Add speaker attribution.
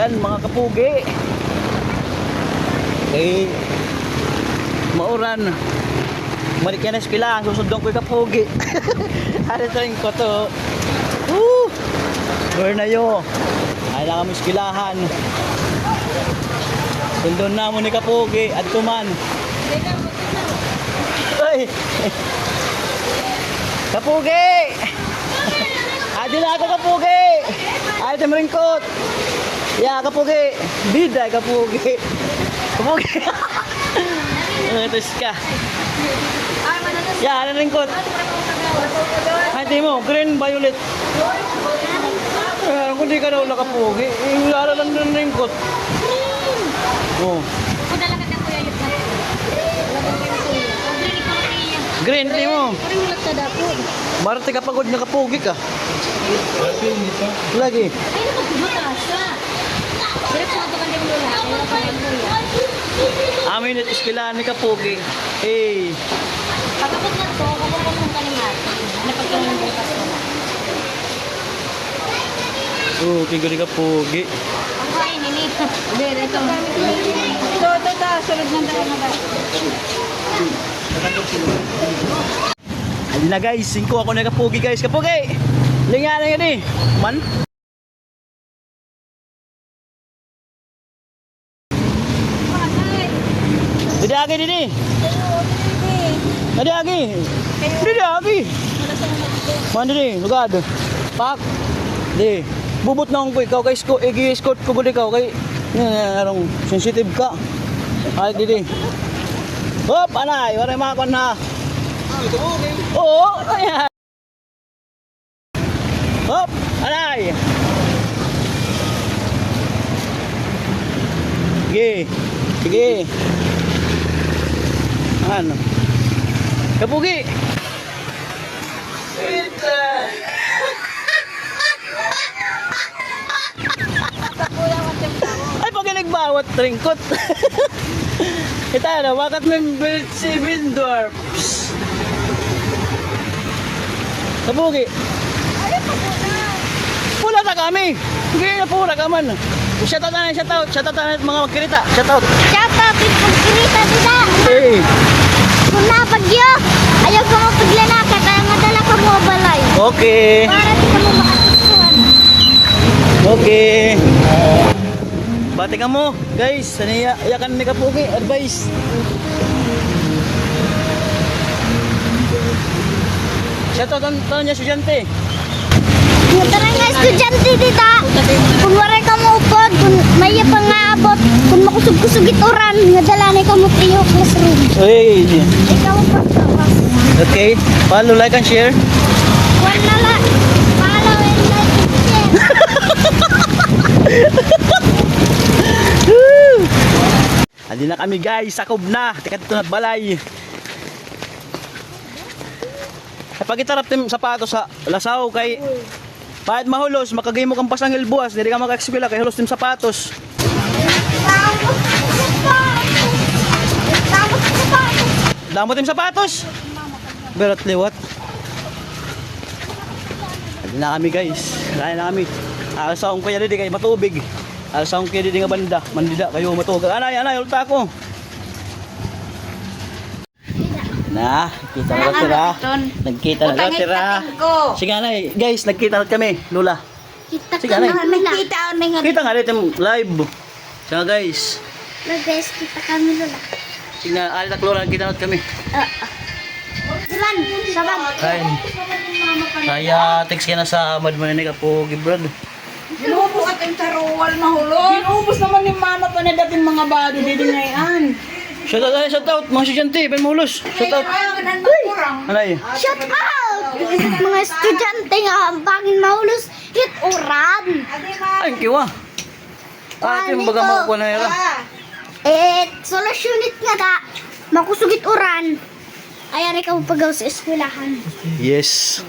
Speaker 1: Yan mga kapugi. Okay. Mauran. Mari ka na eskwela, susundong ko yung kapugi. Ano tayong ko to? Woo! Burn na yo. Ay lang kami eskwelahan. Sundon na mo ni kapugi at tuman. Ay! Kapugi! Adi na ako kapugi! Ay, tamaringkot! Ya, kapugi! Bida, kapugi! Kapugi! Tos ka! Ya, ano ringkot? Ay, di mo, green, violet. Kung di ka daw nakapugi, yung lara lang ng ringkot. Oh. Green, di mo. Marati ka pagod na kapugi ka. Lagi. Amin at iskilaan ni kapugi. Hey.
Speaker 2: Pagkapot na to, kapapot ng kalimat. Napagkaroon ng bukas mo na.
Speaker 1: Kigo ni kapugi.
Speaker 2: Ang kain, ninita. Hindi, ito. Ito. Sunod ng dalawa na ba?
Speaker 1: Ayun na guys, 5 ako na kapugi guys. Kapugi! Lingan nga ni. Man? Didi agi didi. Didi agi. Didi agi. Man didi, lugad. Pak. Di. Bubot na ko ikaw kay ko igi-escort ko gud ikaw kay arong sensitive ka. Ay didi. Hop, anay, wala makakon na. Oo, ayan. Hop, anay. Sige. Sige. Ano? Kapugi. Ay, pag nagbawat ringkot. Kita na, bakit may si Windorps? Kapugi. Pula ta kami. Hindi na pura ka man. Shoutout na, shoutout. Shoutout na mga magkirita. Shoutout.
Speaker 2: Shoutout, pagkirita dila.
Speaker 1: Hey.
Speaker 2: Kung napagyo, ayaw ko mo paglalaka, kaya madala ka mo balay.
Speaker 1: Okay.
Speaker 2: Para di ka mo makasusuhan.
Speaker 1: Okay. Bati ka mo, guys. Saniya, yakan ni kapugi. Advice. Shoutout ang niya estudyante.
Speaker 2: Tara nga estudyante dita. Kung wala ka mo upod, kung may pa nga abot, kung makusog-kusugit oran, nadala na ka mo priyo classroom.
Speaker 1: Hey.
Speaker 2: Ikaw ang pagkawas.
Speaker 1: Okay. Follow, like, and share.
Speaker 2: Wala la. Follow and like and share.
Speaker 1: Andi na kami guys, sakob na. Teka dito na balay. Kapag itarap tim sapatos sa lasaw kay kahit mahulos, makagay mo kang pasangil buwas, dili ka maka-eskwela kay hulos tim sapatos. Damot tim sapatos. Berat liwat. Andi na kami guys. Kaya na kami. Alasaw ko yan di kay matubig. Alasaw ko yan di nga banda. Mandida kayo matubig. Anay, ulta ko. Na, kita na tira. Nagkita na tira. Sige anay, guys, nagkita na kami, Lula.
Speaker 2: Kita
Speaker 1: Sige,
Speaker 2: ka
Speaker 1: anay.
Speaker 2: na, nagkita o nga.
Speaker 1: Kita nga dito live. Sige guys.
Speaker 2: Guys, kita kami lola.
Speaker 1: Sige nga, alit Lula, nagkita na kami.
Speaker 2: Dilan, sabag.
Speaker 1: Kain. Kaya text ka na sa madman ni Kapo Gibrad.
Speaker 3: Ginubo at yung taruwal mahulog. Ginuubos naman ni mama pa na dating mga bado dito ngayon.
Speaker 1: Shoutout, mga estudyante, ben mulos. Shoutout. Anay.
Speaker 2: Shout out! Mga estudyante nga, ang pangin mahulos, hit uran.
Speaker 1: Ay, kiwa. Ate, baga makukuha na yara.
Speaker 2: Solusyonit nga da, makusugit uran. Ayan, ikaw pagaw sa eskwelahan.
Speaker 1: Yes.